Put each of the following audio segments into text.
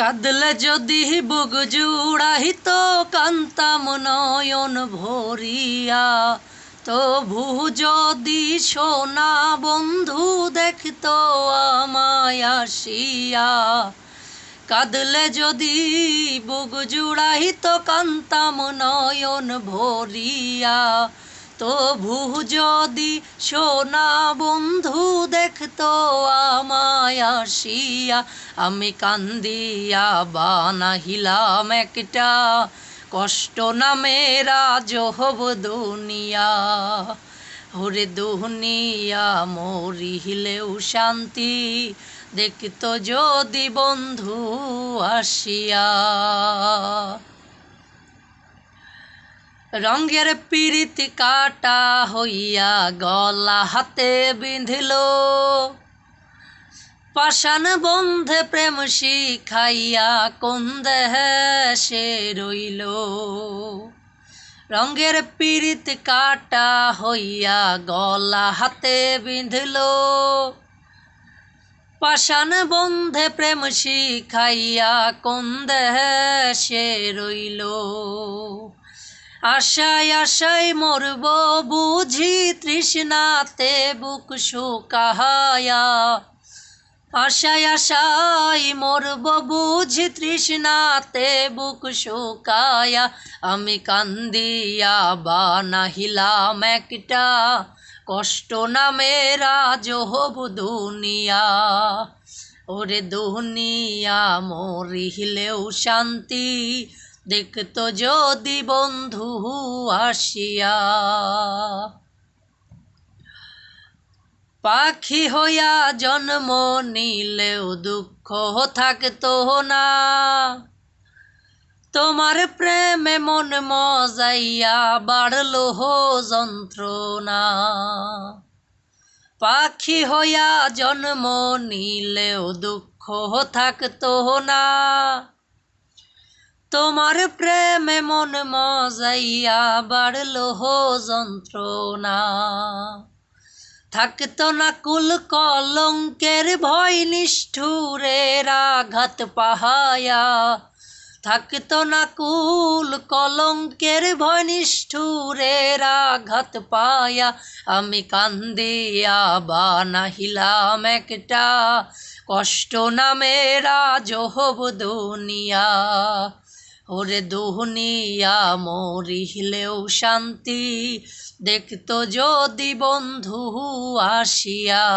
কাঁদলে যদি বুক জুড়াইত কান্তাম নয়ন ভরিয়া, তবু যদি সোনা বন্ধু দেখত আমায় আসিয়া। কাঁদলে যদি বুক জুড়াইত কান্তাম নয়ন ভরিয়া, তবু যদি সোনা বন্ধু দেখত আমায় আসিয়া। আমি কান্দিয়া বানাইলাম একটা কষ্ট নামের আজব দুনিয়া। ওরে দুনিয়া মরিলেও শান্তি দেখত যদি বন্ধু আসিয়া। রঙের পিরিতি কাটা হইয়া গলা হাতে বিঁধিল, পাষাণ বন্ধে প্রেম শিখাইয়া কোন দেশে রইল। রঙের পিরিত কাটা হইয়া গলা হাতে বিঁধিল, পাষাণ বন্ধে প্রেম শিখাইয়া কোন দেশে রইল। আশায় আশায় মরব বুঝি তৃষ্ণাতে বুক শুকাইয়া। আশায় আশায় মরব বুঝি তৃষ্ণাতে বুক শুকাইয়া। আমি কান্দিয়া বানাইলাম একটা কষ্ট নামের আজব দুনিয়া। ওরে দুনিয়া মরিলেও শান্তি দেখত যদি বন্ধু আসিয়া। পাখি হইয়া জন্ম নিলেও দুঃখ থাকতো না, তোমার প্রেমে মন মজাইয়া বাড়লো যন্ত্রণা। পাখি হইয়া জন্ম নিলেও দুঃখ থাকতো না, তোমার প্রেমে মন মজাইয়া বাড়লো যন্ত্রণা। থাকতো না কুল কলঙ্কের ভয় নিষ্ঠুরের আঘাত পাহায়া। থাকতো না কুল কলঙ্কের ভয় নিষ্ঠুরের আঘাত পায়া। আমি কান্দিয়া বানাইলাম একটা কষ্ট নামের আজব দুনিয়া। ওরে দুনিয়া মরিলেও শান্তি দেখত যদি বন্ধু আসিয়া।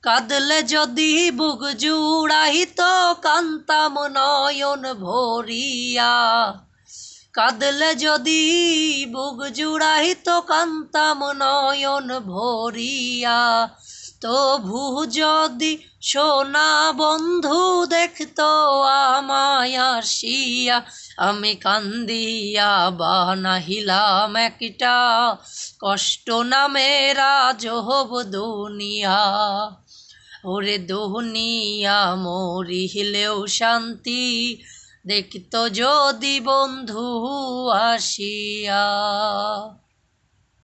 কাঁদলে যদি বুক জুড়াইত কান্তাম নয়ন ভরিয়া। কাঁদলে যদি বুক জুড়াইত কান্তাম নয়ন ভরিয়া, তবু যদি সোনা বন্ধু দেখত আমায় আসিয়া। আমি কান্দিয়া বানাইলাম একটা কষ্ট নামের আজব দুনিয়া। ওরে দুনিয়া মরিলেও শান্তি দেখত যদি বন্ধু আসিয়া।